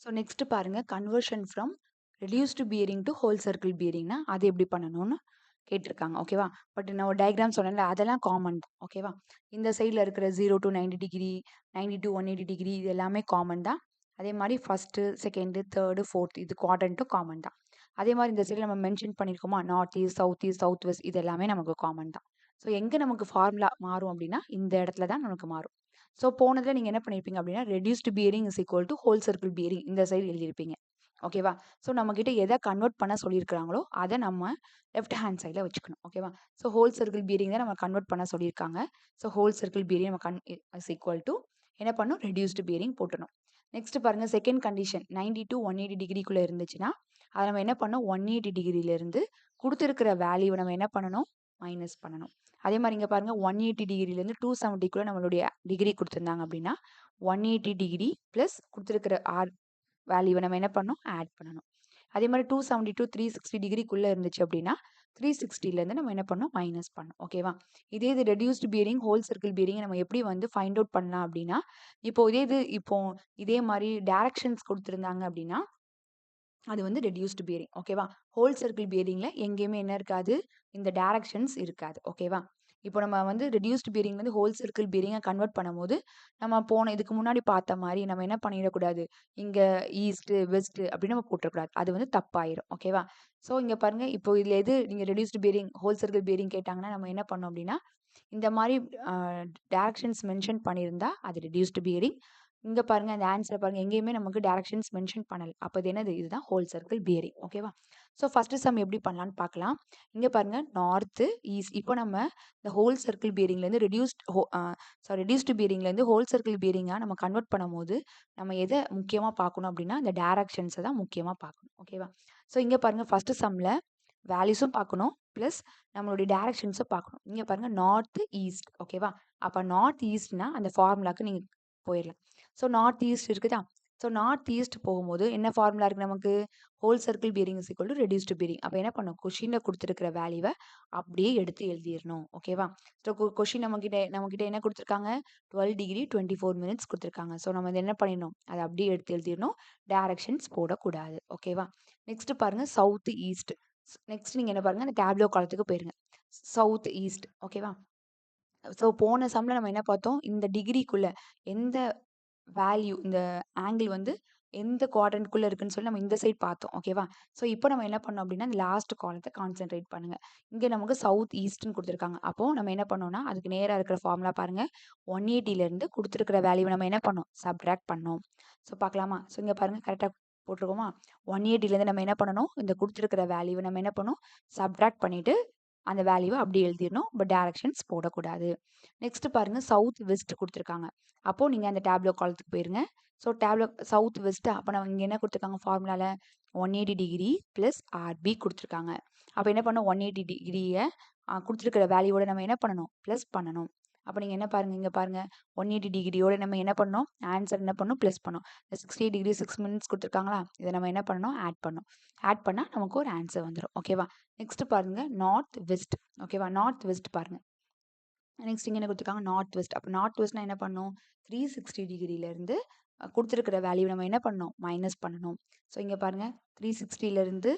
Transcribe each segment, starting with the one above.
So next பாருங்க conversion from reduced bearing to whole circle பியரிங்னா அது எப்படி பண்ணணும்னு கேட்டிருக்காங்க ஓகேவா. பட் நான் ஒரு டயக்ராம் சொன்னேன்ல அதெல்லாம் காமன் தான் ஓகேவா. இந்த சைடில் இருக்கிற 0 to 90 டிகிரி 90 to 180 டிகிரி இது எல்லாமே காமன் தான். அதே மாதிரி ஃபஸ்ட்டு செகண்டு தேர்டு ஃபோர்த் இது குவாட்ரண்ட்டும் காமன் தான். அதே மாதிரி இந்த சைடில் நம்ம மென்ஷன் பண்ணியிருக்கோமா நார்த் ஈஸ்ட் சவுத் வெஸ்ட் இது எல்லாமே நமக்கு காமன் தான். ஸோ எங்கே நமக்கு ஃபார்முலா மாறும் அப்படின்னா இந்த இடத்துல தான் நமக்கு மாறும். ஸோ போனதில் நீங்கள் என்ன பண்ணியிருப்பீங்க அப்படின்னா reduced bearing is equal to whole circle bearing இந்த சைடு எழுதியிருப்பீங்க ஓகேவா. ஸோ நம்மக்கிட்ட எதை கன்வெர்ட் பண்ண சொல்லியிருக்கிறாங்களோ அதை நம்ம லெஃப்ட் ஹேண்ட் சைடில் வச்சுக்கணும் ஓகேவா. ஸோ ஹோல் சர்க்கிள் பியரிங் தான் நம்ம கன்வெர்ட் பண்ண சொல்லியிருக்காங்க. ஸோ ஹோல் சர்க்கிள் பியரிங் நம்ம இஸ் ஈக்குவல் டு என்ன பண்ணும் ரெடியூஸ்டு பியரிங் போட்டணும். நெக்ஸ்ட் பாருங்க செகண்ட் கண்டிஷன் 90 to 180 டிகிரிக்குள்ளே இருந்துச்சுன்னா அதை நம்ம என்ன பண்ணோம் 180 டிகிரியிலேருந்து கொடுத்துருக்கிற வேல்யூவை நம்ம என்ன பண்ணணும் மைனஸ் பண்ணணும். அதே மாதிரி இங்கே பாருங்க 180 டிகிரிலேருந்து 270குள்ளே நம்மளுடைய டிகிரி கொடுத்துருந்தாங்க அப்படின்னா 180 டிகிரி ப்ளஸ் கொடுத்துருக்கிற ஆர் வேல்யூவை நம்ம என்ன பண்ணணும் ஆட் பண்ணணும். அதே மாதிரி 270 to 360 டிகிரிக்குள்ளே இருந்துச்சு அப்படின்னா 360லேருந்து நம்ம என்ன பண்ணணும் மைனஸ் பண்ணணும் ஓகேவா. இதே இது reduced bearing whole circle bearing நம்ம எப்படி வந்து ஃபைண்ட் அவுட் பண்ணலாம் அப்படின்னா இதே மாதிரி டைரக்ஷன்ஸ் கொடுத்துருந்தாங்க அப்படின்னா அது வந்து ரெடியூஸ்டு பியரிங் ஓகேவா. ஹோல் சர்க்கிள் பியரிங்கில் எங்கேயுமே என்ன இருக்காது இந்த டைரக்ஷன்ஸ் இருக்காது ஓகேவா. இப்போ நம்ம வந்து ரெடியூஸ்டு பியரிங்லேருந்து ஹோல் சர்க்கிள் பியரிங்கை கன்வெர்ட் பண்ணும்போது நம்ம இதுக்கு முன்னாடி பார்த்த மாதிரி நம்ம என்ன பண்ணிடக்கூடாது இங்கே ஈஸ்ட்டு வெஸ்ட்டு அப்படின்னு நம்ம போட்டுறக்கூடாது அது வந்து தப்பாயிரும் ஓகேவா. ஸோ இங்கே பாருங்கள் இப்போ இதில் எது நீங்கள் reduced bearing whole circle bearing கேட்டாங்கன்னா நம்ம என்ன பண்ணோம் அப்படின்னா இந்த மாதிரி டைரக்ஷன்ஸ் மென்ஷன் பண்ணியிருந்தா அது ரெடியூஸ்டு பியரிங். இங்கே பாருங்க அந்த ஆன்சரை பாருங்க எங்கேயுமே நமக்கு டைரக்ஷன்ஸ் மென்ஷன் பண்ணல அப்போ இது என்னது இதுதான் ஹோல் சர்க்கிள் பியரிங் ஓகேவா. ஸோ ஃபர்ஸ்ட் சம் எப்படி பண்ணலான்னு பார்க்கலாம். இங்கே பாருங்க நார்த்து ஈஸ்ட் இப்போ நம்ம இந்த ஹோல் சர்க்கிள் பியரிங்லேருந்து ரெடியூஸ்டு பியரிங்லேருந்து ஹோல் சர்க்கிள் பியரிங்காக நம்ம கன்வெர்ட் பண்ணும்போது நம்ம எதை முக்கியமாக பார்க்கணும் அப்படின்னா இந்த டைரக்ஷன்ஸை தான் முக்கியமாக பார்க்கணும் ஓகேவா. ஸோ இங்கே பாருங்க ஃபர்ஸ்ட் சம்மில் வேல்யூஸும் பார்க்கணும் ப்ளஸ் நம்மளுடைய டைரக்ஷன்ஸும் பார்க்கணும். இங்கே பாருங்க நார்த்து ஈஸ்ட் ஓகேவா. அப்போ நார்த் ஈஸ்ட்னா அந்த ஃபார்முலாக்கு நீங்கள் போயிடலாம். ஸோ நார்த் ஈஸ்ட் இருக்குதா. ஸோ நார்த் ஈஸ்ட் போகும்போது என்ன ஃபார்முலா இருக்குது நமக்கு whole circle bearing is equal to reduced bearing. அப்போ என்ன பண்ணும் கொஷினில் கொடுத்துருக்கிற வேல்யூவை அப்படியே எடுத்து எழுதிடணும் ஓகேவா. ஸோ கொஷின் நம்மக்கிட்ட என்ன கொடுத்துருக்காங்க 12 டிகிரி 24 மினிட்ஸ் கொடுத்துருக்காங்க. ஸோ நம்ம என்ன பண்ணிடணும் அதை அப்படியே எடுத்து எழுதிடணும் டைரக்ஷன்ஸ் போடக்கூடாது ஓகேவா. நெக்ஸ்ட் பாருங்க சவுத் ஈஸ்ட். நெக்ஸ்ட் நீங்கள் என்ன பாருங்க அந்த டேப்லோ காலத்துக்கு போயிருங்க சவுத் ஈஸ்ட் ஓகேவா. ஸோ போன சம்மில் நம்ம என்ன பார்த்தோம் இந்த டிகிரிக்குள்ளே எந்த வேல்யூ இந்த ஆங்கிள் வந்து எந்த குவாட்ரண்ட்குள்ளே இருக்குன்னு சொல்லி நம்ம இந்த சைட் பார்த்தோம் ஓகேவா. ஸோ இப்போ நம்ம என்ன பண்ணோம் அப்படின்னா இந்த லாஸ்ட் காலத்தை கான்சென்ட்ரேட் பண்ணுங்க. இங்கே நமக்கு சவுத் ஈஸ்ட்னு கொடுத்துருக்காங்க. அப்போது நம்ம என்ன பண்ணோம்னா அதுக்கு நேராக இருக்கிற ஃபார்முலா பாருங்கள் 180லேருந்து கொடுத்துருக்கிற வேல்யூவை நம்ம என்ன பண்ணோம் சப்ட்ராக்ட் பண்ணோம். ஸோ பார்க்கலாமா. ஸோ இங்கே பாருங்கள் கரெக்டாக போட்டிருக்கோமா 180லேருந்து நம்ம என்ன பண்ணணும் இந்த கொடுத்துருக்கிற வேல்யூவை நம்ம என்ன பண்ணணும் சப்ட்ராக்ட் பண்ணிவிட்டு அந்த வேல்யூவை அப்படி எழுதிடணும் பட் டைரக்ஷன்ஸ் போடக்கூடாது. நெக்ஸ்ட் பாருங்க சவுத் வெஸ்ட் கொடுத்துருக்காங்க. அப்போது நீங்கள் அந்த டேப்லோ காலத்துக்கு போயிருங்க. ஸோ டேப்லோ சவுத் வெஸ்ட்டு அப்போ நம்ம இங்கே என்ன கொடுத்துருக்காங்க ஃபார்முலாவில் 180 டிகிரி ப்ளஸ் ஆர்பி கொடுத்துருக்காங்க. அப்போ என்ன பண்ணணும் 180 டிகிரியை கொடுத்துருக்கிற வேல்யூவோட நம்ம என்ன பண்ணணும் ப்ளஸ் பண்ணணும். அப்போ நீங்கள் என்ன பாருங்கள் இங்கே பாருங்கள் 180 டிகிரியோட நம்ம என்ன பண்ணோம் ஆன்சர் என்ன பண்ணணும் ப்ளஸ் பண்ணோம். இந்த 60 டிகிரி 6 மினிட்ஸ் கொடுத்துருக்காங்களா இதை நம்ம என்ன பண்ணணும் ஆட் பண்ணணும். ஆட் பண்ணால் நமக்கு ஒரு ஆன்சர் வந்துடும் ஓகேவா. நெக்ஸ்ட் பாருங்கள் நார்த் வெஸ்ட் ஓகேவா. நார்த் வெஸ்ட் பாருங்கள் நெக்ஸ்ட் இங்கே என்ன கொடுத்துருக்காங்க நார்த் வெஸ்ட். அப்போ நார்த் வெஸ்ட்னா என்ன பண்ணணும் 360 டிகிரியிலேருந்து கொடுத்துருக்கிற வேல்யூ நம்ம என்ன பண்ணணும் மைனஸ் பண்ணணும். ஸோ இங்கே பாருங்கள் 360லேருந்து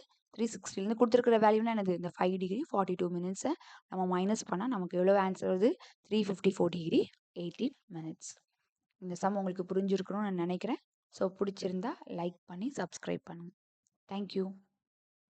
கொடுத்துருக்கிற வேல்யூனா என்னது இந்த 5 டிகிரி 42 மினிட்ஸை நம்ம மைனஸ் பண்ணால் நமக்கு எவ்வளோ ஆன்சர் வருது 354 டிகிரி 18 மினிட்ஸ். இந்த சம் உங்களுக்கு புரிஞ்சிருக்கணும்னு நான் நினைக்கிறேன். ஸோ பிடிச்சிருந்தா லைக் பண்ணி சப்ஸ்கிரைப் பண்ணுங்கள். தேங்க்யூ.